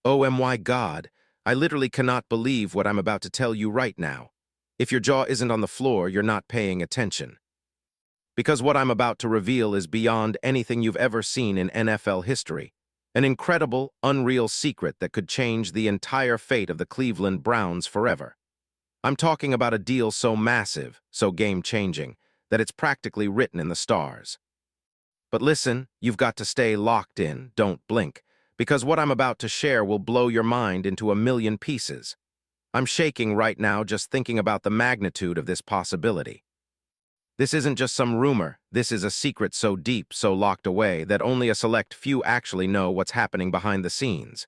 Oh my God, I literally cannot believe what I'm about to tell you right now. If your jaw isn't on the floor, you're not paying attention. Because what I'm about to reveal is beyond anything you've ever seen in NFL history. An incredible, unreal secret that could change the entire fate of the Cleveland Browns forever. I'm talking about a deal so massive, so game-changing, that it's practically written in the stars. But listen, you've got to stay locked in, don't blink, because what I'm about to share will blow your mind into a million pieces. I'm shaking right now just thinking about the magnitude of this possibility. This isn't just some rumor, this is a secret so deep, so locked away, that only a select few actually know what's happening behind the scenes.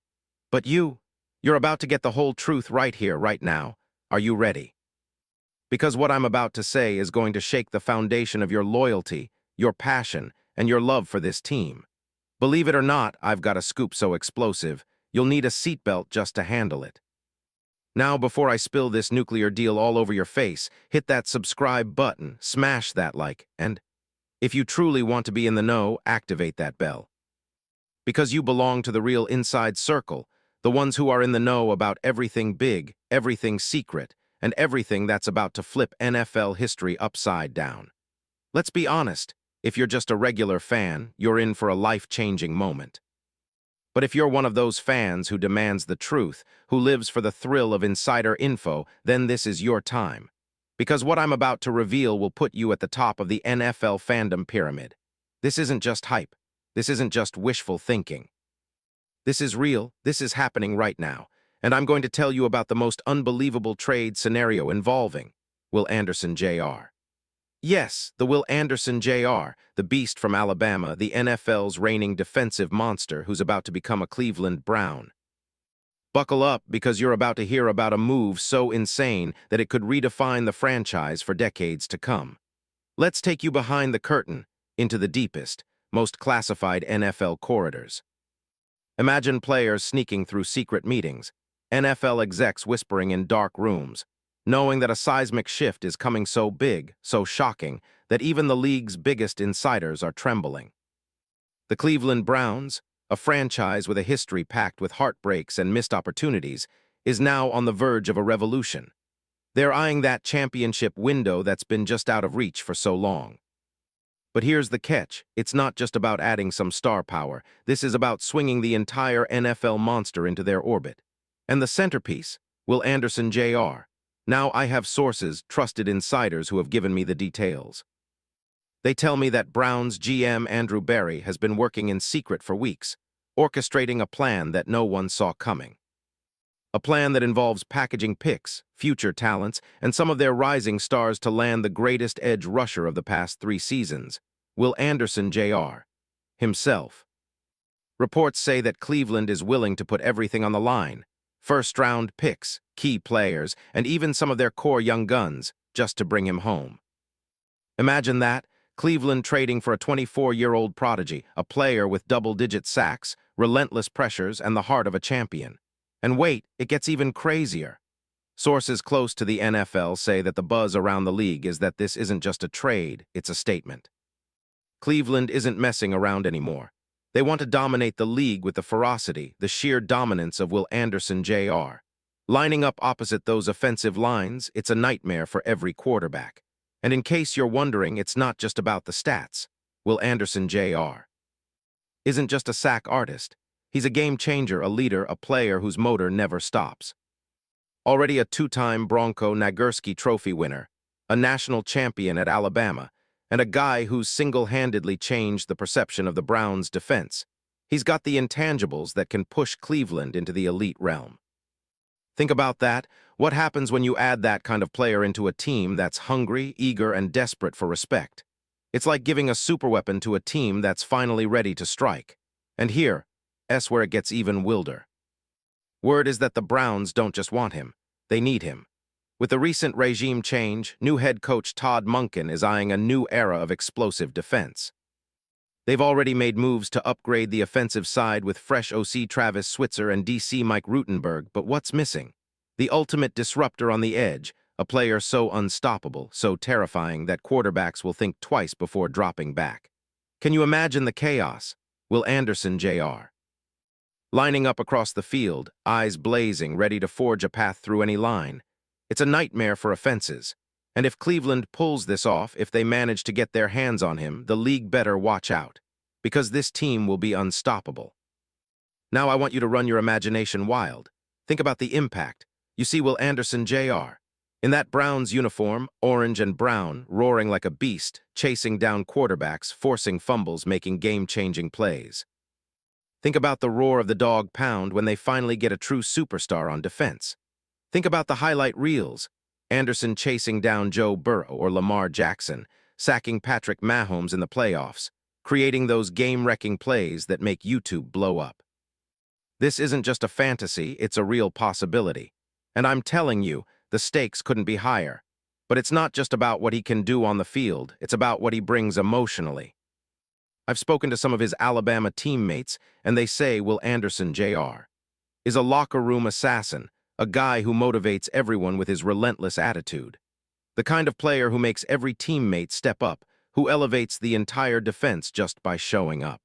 But you're about to get the whole truth right here, right now. Are you ready? Because what I'm about to say is going to shake the foundation of your loyalty, your passion, and your love for this team. Believe it or not, I've got a scoop so explosive, you'll need a seatbelt just to handle it. Now, before I spill this nuclear deal all over your face, hit that subscribe button, smash that like, and if you truly want to be in the know, activate that bell. Because you belong to the real inside circle, the ones who are in the know about everything big, everything secret, and everything that's about to flip NFL history upside down. Let's be honest, if you're just a regular fan, you're in for a life-changing moment. But if you're one of those fans who demands the truth, who lives for the thrill of insider info, then this is your time. Because what I'm about to reveal will put you at the top of the NFL fandom pyramid. This isn't just hype. This isn't just wishful thinking. This is real, this is happening right now, and I'm going to tell you about the most unbelievable trade scenario involving Will Anderson Jr. Yes, the Will Anderson Jr., the beast from Alabama, the NFL's reigning defensive monster who's about to become a Cleveland Brown. Buckle up, because you're about to hear about a move so insane that it could redefine the franchise for decades to come. Let's take you behind the curtain, into the deepest, most classified NFL corridors. Imagine players sneaking through secret meetings, NFL execs whispering in dark rooms, knowing that a seismic shift is coming so big, so shocking, that even the league's biggest insiders are trembling. The Cleveland Browns, a franchise with a history packed with heartbreaks and missed opportunities, is now on the verge of a revolution. They're eyeing that championship window that's been just out of reach for so long. But here's the catch. It's not just about adding some star power. This is about swinging the entire NFL monster into their orbit. And the centerpiece, Will Anderson Jr. Now I have sources, trusted insiders who have given me the details. They tell me that Browns GM Andrew Berry has been working in secret for weeks, orchestrating a plan that no one saw coming. A plan that involves packaging picks, future talents, and some of their rising stars to land the greatest edge rusher of the past 3 seasons, Will Anderson Jr. himself. Reports say that Cleveland is willing to put everything on the line, first-round picks, key players, and even some of their core young guns, just to bring him home. Imagine that, Cleveland trading for a 24-year-old prodigy, a player with double-digit sacks, relentless pressures, and the heart of a champion. And wait, it gets even crazier. Sources close to the NFL say that the buzz around the league is that this isn't just a trade, it's a statement. Cleveland isn't messing around anymore. They want to dominate the league with the ferocity, the sheer dominance of Will Anderson Jr. Lining up opposite those offensive lines, it's a nightmare for every quarterback. And in case you're wondering, it's not just about the stats. Will Anderson Jr. isn't just a sack artist. He's a game changer, a leader, a player whose motor never stops. Already a 2-time Bronco Nagurski Trophy winner, a national champion at Alabama, and a guy who's single-handedly changed the perception of the Browns' defense. He's got the intangibles that can push Cleveland into the elite realm. Think about that. What happens when you add that kind of player into a team that's hungry, eager, and desperate for respect? It's like giving a superweapon to a team that's finally ready to strike. And here's where it gets even wilder. Word is that the Browns don't just want him, they need him. With the recent regime change, new head coach Todd Monken is eyeing a new era of explosive defense. They've already made moves to upgrade the offensive side with fresh OC Travis Switzer and DC Mike Rutenberg, but what's missing? The ultimate disruptor on the edge, a player so unstoppable, so terrifying that quarterbacks will think twice before dropping back. Can you imagine the chaos? Will Anderson Jr. lining up across the field, eyes blazing, ready to forge a path through any line. It's a nightmare for offenses. And if Cleveland pulls this off, if they manage to get their hands on him, the league better watch out, because this team will be unstoppable. Now I want you to run your imagination wild. Think about the impact. You see Will Anderson Jr. in that Browns uniform, orange and brown, roaring like a beast, chasing down quarterbacks, forcing fumbles, making game-changing plays. Think about the roar of the dog pound when they finally get a true superstar on defense. Think about the highlight reels. Anderson chasing down Joe Burrow or Lamar Jackson, sacking Patrick Mahomes in the playoffs, creating those game-wrecking plays that make YouTube blow up. This isn't just a fantasy, it's a real possibility. And I'm telling you, the stakes couldn't be higher. But it's not just about what he can do on the field, it's about what he brings emotionally. I've spoken to some of his Alabama teammates, and they say Will Anderson Jr. is a locker room assassin, a guy who motivates everyone with his relentless attitude. The kind of player who makes every teammate step up, who elevates the entire defense just by showing up.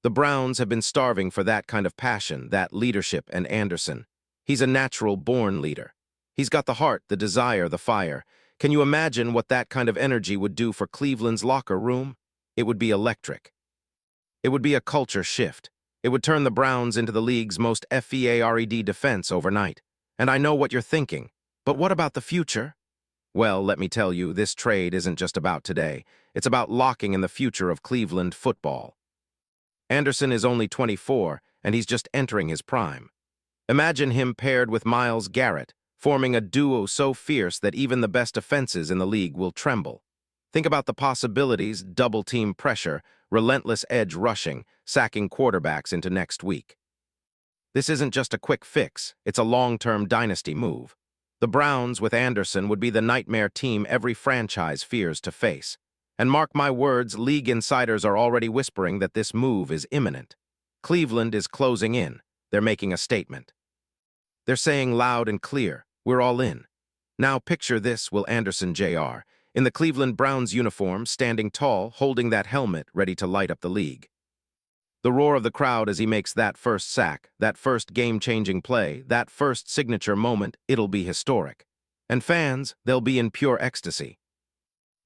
The Browns have been starving for that kind of passion, that leadership, and Anderson. He's a natural-born leader. He's got the heart, the desire, the fire. Can you imagine what that kind of energy would do for Cleveland's locker room? It would be electric. It would be a culture shift. It would turn the Browns into the league's most FEARED defense overnight. And I know what you're thinking. But what about the future? Well, let me tell you, this trade isn't just about today. It's about locking in the future of Cleveland football. Anderson is only 24, and he's just entering his prime. Imagine him paired with Myles Garrett, forming a duo so fierce that even the best offenses in the league will tremble. Think about the possibilities: double-team pressure, relentless edge rushing, sacking quarterbacks into next week. This isn't just a quick fix, it's a long-term dynasty move. The Browns with Anderson would be the nightmare team every franchise fears to face. And mark my words, league insiders are already whispering that this move is imminent. Cleveland is closing in. They're making a statement. They're saying loud and clear, we're all in. Now picture this: Will Anderson Jr. in the Cleveland Browns uniform, standing tall, holding that helmet, ready to light up the league. The roar of the crowd as he makes that first sack, that first game-changing play, that first signature moment, it'll be historic. And fans, they'll be in pure ecstasy.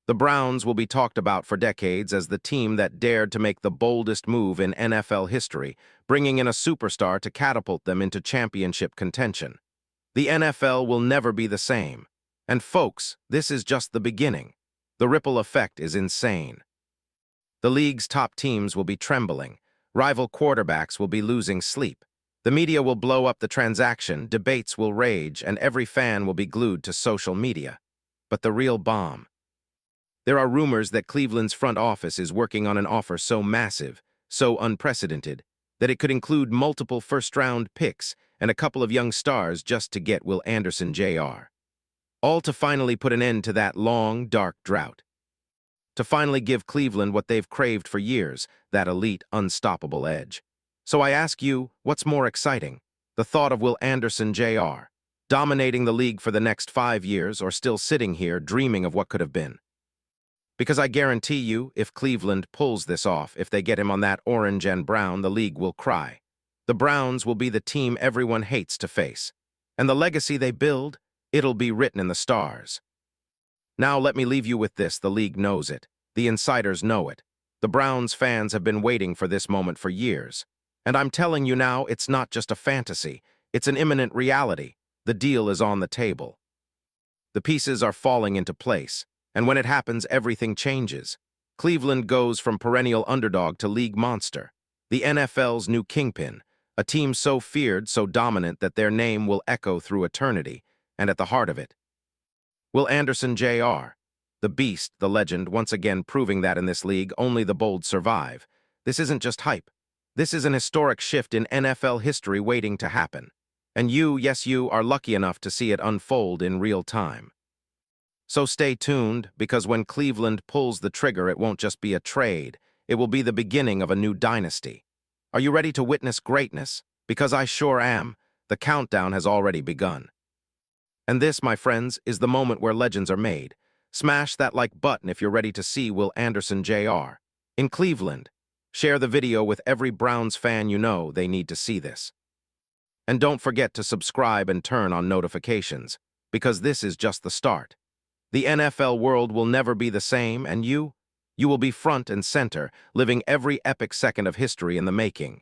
The Browns will be talked about for decades as the team that dared to make the boldest move in NFL history, bringing in a superstar to catapult them into championship contention. The NFL will never be the same. And folks, this is just the beginning. The ripple effect is insane. The league's top teams will be trembling. Rival quarterbacks will be losing sleep. The media will blow up the transaction, debates will rage, and every fan will be glued to social media. But the real bomb: there are rumors that Cleveland's front office is working on an offer so massive, so unprecedented, that it could include multiple first-round picks and a couple of young stars just to get Will Anderson Jr. All to finally put an end to that long, dark drought. To finally give Cleveland what they've craved for years, that elite, unstoppable edge. So I ask you, what's more exciting? The thought of Will Anderson Jr. dominating the league for the next 5 years, or still sitting here dreaming of what could have been? Because I guarantee you, if Cleveland pulls this off, if they get him on that orange and brown, the league will cry. The Browns will be the team everyone hates to face. And the legacy they build, it'll be written in the stars. Now let me leave you with this: the league knows it. The insiders know it. The Browns fans have been waiting for this moment for years. And I'm telling you now, it's not just a fantasy. It's an imminent reality. The deal is on the table. The pieces are falling into place. And when it happens, everything changes. Cleveland goes from perennial underdog to league monster. The NFL's new kingpin. A team so feared, so dominant that their name will echo through eternity. And at the heart of it, Will Anderson Jr., the beast, the legend, once again proving that in this league only the bold survive. This isn't just hype. This is an historic shift in NFL history waiting to happen. And you, yes you, are lucky enough to see it unfold in real time. So stay tuned, because when Cleveland pulls the trigger, it won't just be a trade. It will be the beginning of a new dynasty. Are you ready to witness greatness? Because I sure am. The countdown has already begun. And this, my friends, is the moment where legends are made. Smash that like button if you're ready to see Will Anderson Jr. in Cleveland. Share the video with every Browns fan you know. They need to see this. And don't forget to subscribe and turn on notifications, because this is just the start. The NFL world will never be the same, and you will be front and center, living every epic second of history in the making.